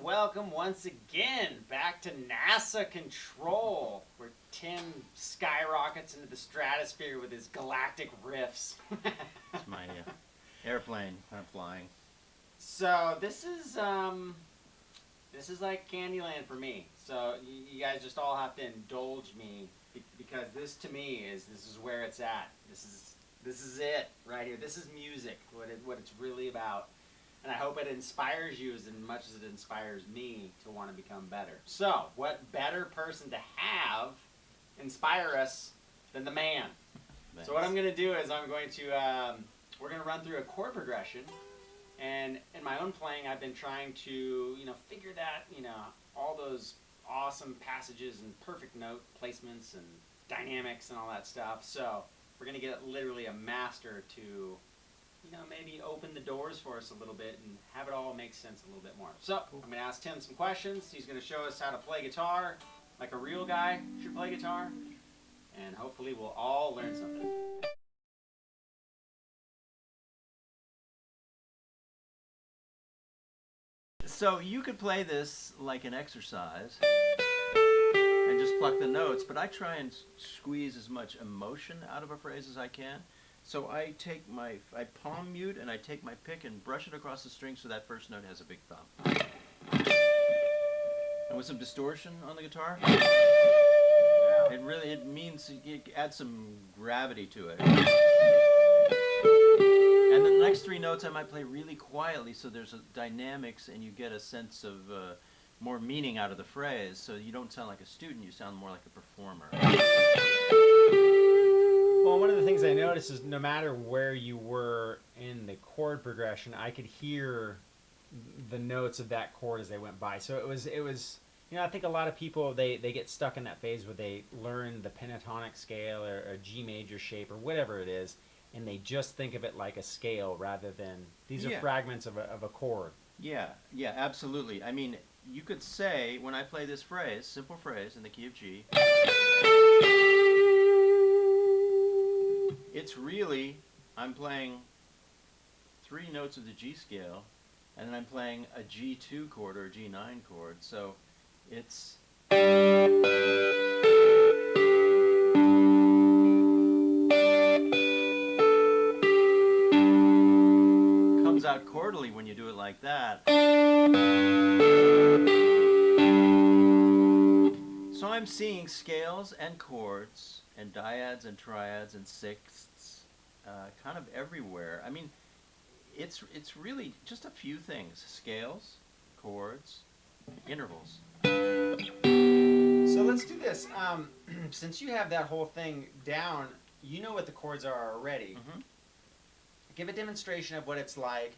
Welcome once again back to NASA Control, where Tim skyrockets into the stratosphere with his galactic riffs. It's my airplane kind of flying. So this is like Candyland for me. So you guys just all have to indulge me because this to me is where it's at. This is it right here. This is music. What it's really about. And I hope it inspires you as much as it inspires me to want to become better. So, what better person to have inspire us than the man? Thanks. So what I'm going to do is we're going to run through a chord progression. And in my own playing, I've been trying to, figure that, all those awesome passages and perfect note placements and dynamics and all that stuff. So we're going to get literally a master to maybe open the doors for us a little bit and have it all make sense a little bit more. So, cool. I'm going to ask Tim some questions. He's going to show us how to play guitar like a real guy should play guitar. And hopefully we'll all learn something. So you could play this like an exercise and just pluck the notes, but I try and squeeze as much emotion out of a phrase as I can. So I palm mute and I take my pick and brush it across the string so that first note has a big thumb. And with some distortion on the guitar, it means it adds some gravity to it. And the next three notes I might play really quietly so there's a dynamics and you get a sense of more meaning out of the phrase, so you don't sound like a student, you sound more like a performer. Well, one of the things I noticed is no matter where you were in the chord progression, I could hear the notes of that chord as they went by. So it was I think a lot of people, they get stuck in that phase where they learn the pentatonic scale or a G major shape or whatever it is, and they just think of it like a scale rather than these are fragments of a chord. Yeah, absolutely. I mean, you could say, when I play this phrase, simple phrase in the key of G, it's really, I'm playing 3 notes of the G scale, and then I'm playing a G2 chord or a G9 chord, so it's comes out chordally when you do it like that. So I'm seeing scales and chords and dyads and triads and sixths kind of everywhere. I mean, it's really just a few things: scales, chords, intervals. So let's do this. Since you have that whole thing down, you know what the chords are already. Mm-hmm. Give a demonstration of what it's like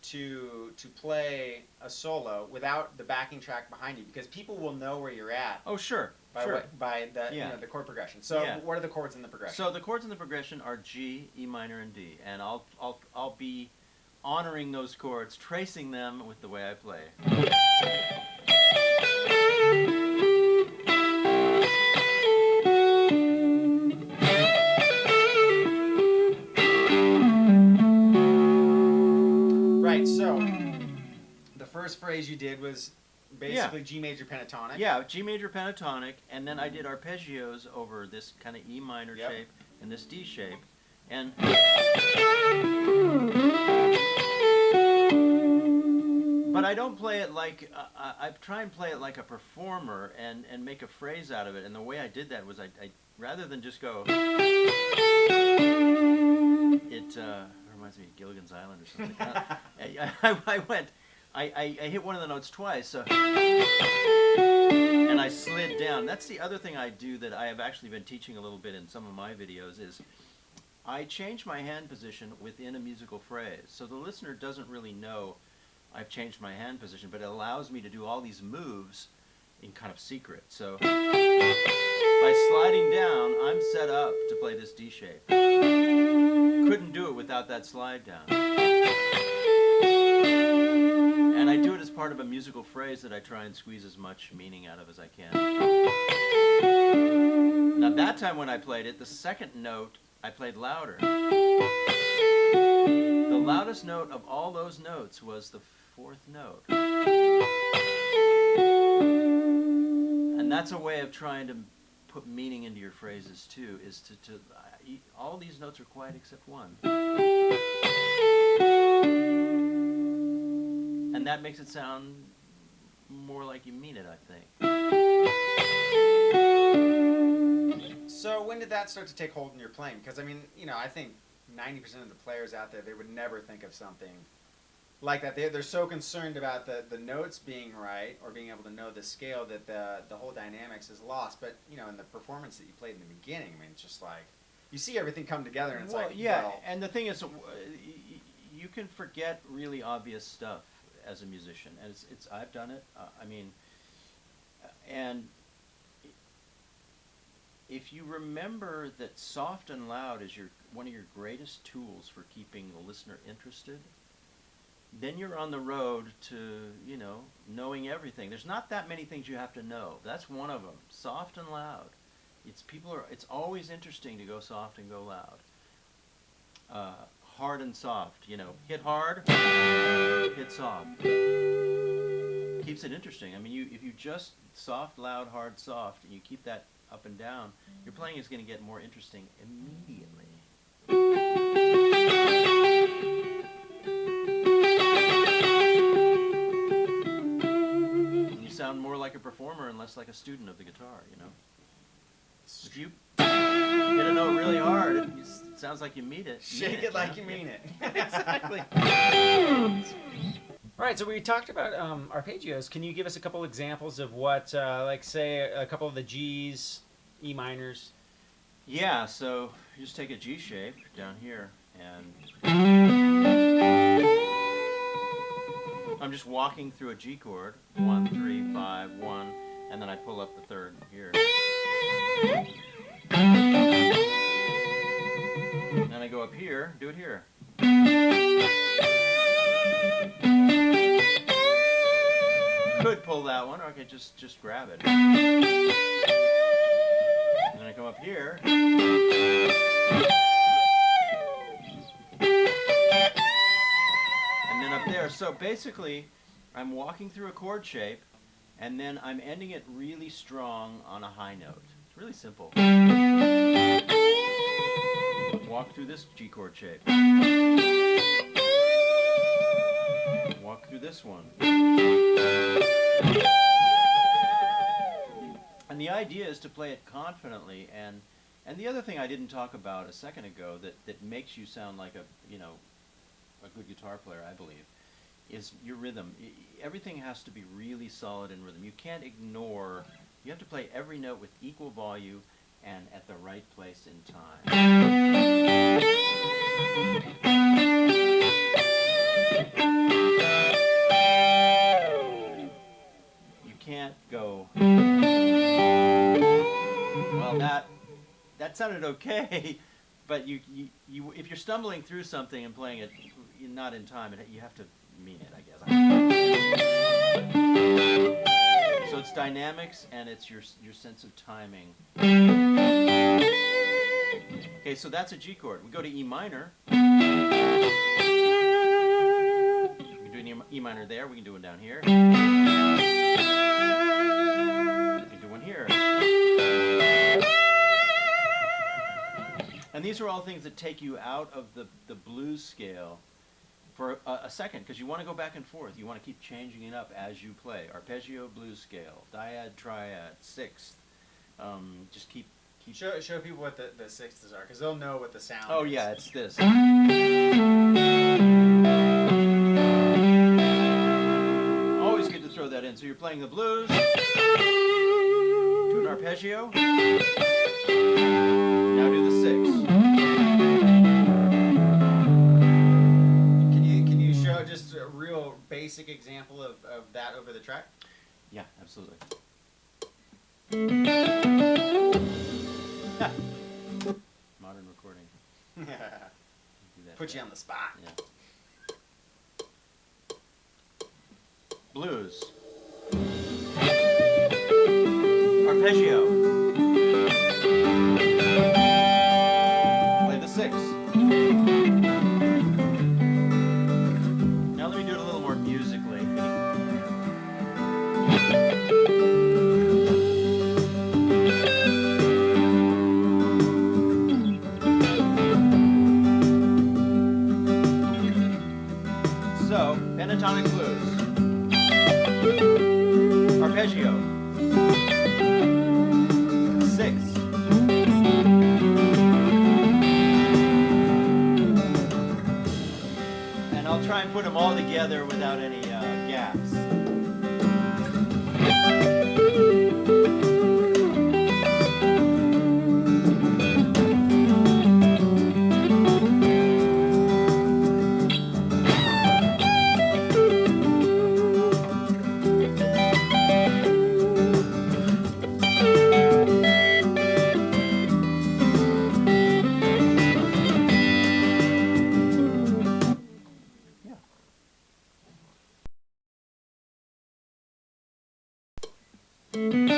to play a solo without the backing track behind you, because people will know where you're at. Oh, sure. By sure. by the the chord progression. So what are the chords in the progression? So the chords in the progression are G, E minor, and D, and I'll be honoring those chords, tracing them with the way I play. Right. So the first phrase you did was basically G major pentatonic. Yeah, G major pentatonic, and then I did arpeggios over this kind of E minor shape and this D shape, and but I don't play it like I try and play it like a performer and make a phrase out of it. And the way I did that was I rather than just go, it reminds me of Gilligan's Island or something. I hit one of the notes twice, so, and I slid down. That's the other thing I do that I have actually been teaching a little bit in some of my videos is I change my hand position within a musical phrase. So the listener doesn't really know I've changed my hand position, but it allows me to do all these moves in kind of secret. So by sliding down, I'm set up to play this D shape. Couldn't do it without that slide down. And I do it as part of a musical phrase that I try and squeeze as much meaning out of as I can. Now that time when I played it, the second note I played louder. The loudest note of all those notes was the fourth note. And that's a way of trying to put meaning into your phrases too, is to all these notes are quiet except one. And that makes it sound more like you mean it, I think. So when did that start to take hold in your playing? Because I mean, I think 90% of the players out there, they would never think of something like that. They're so concerned about the notes being right or being able to know the scale that the whole dynamics is lost. But in the performance that you played in the beginning, I mean, it's just like you see everything come together, and it's and the thing is, you can forget really obvious stuff as a musician, and it's I've done it. And if you remember that soft and loud is one of your greatest tools for keeping the listener interested, then you're on the road to, knowing everything. There's not that many things you have to know. That's one of them. Soft and loud. It's always interesting to go soft and go loud. Hard and soft, hit hard, hit soft. Keeps it interesting. I mean, if you just soft, loud, hard, soft, and you keep that up and down, your playing is going to get more interesting immediately. And you sound more like a performer and less like a student of the guitar, If you hit a note really hard, it sounds like you mean it. Shake it like you mean it. Exactly. All right, so we talked about arpeggios. Can you give us a couple examples of what, like say, a couple of the Gs, E minors? Yeah, so you just take a G shape down here, and I'm just walking through a G chord, 1, 3, 5, 1, and then I pull up the third here. And then I go up here, do it here. Could pull that one, or I could just grab it. And then I come up here. And then up there. So basically, I'm walking through a chord shape, and then I'm ending it really strong on a high note. It's really simple. Walk through this G chord shape. Walk through this one. And the idea is to play it confidently, and the other thing I didn't talk about a second ago that makes you sound like a good guitar player, I believe, is your rhythm. Everything has to be really solid in rhythm. You can't ignore You have to play every note with equal volume and at the right place in time. You can't go, well, that sounded okay, but you if you're stumbling through something and playing it not in time, you have to mean it, I guess. So it's dynamics and it's your sense of timing. Okay, so that's a G chord. We go to E minor. We can do an E minor there. We can do one down here. We can do one here. And these are all things that take you out of the blues scale for a second, because you want to go back and forth. You want to keep changing it up as you play. Arpeggio, blues scale, dyad, triad, sixth. Just keep. Show people what the sixths are, because they'll know what the sound is. Oh yeah, it's this. Always good to throw that in. So you're playing the blues, do an arpeggio, now do the sixth. Can you show just a real basic example of that over the track? Yeah, absolutely. Modern recording. Do that Put you on the spot. Yeah. Blues. Arpeggio. Play the sixth. Now let me do it a little more musically. So, pentatonic blues. Arpeggio. Sixth. And I'll try and put them all together without any gaps. Yeah.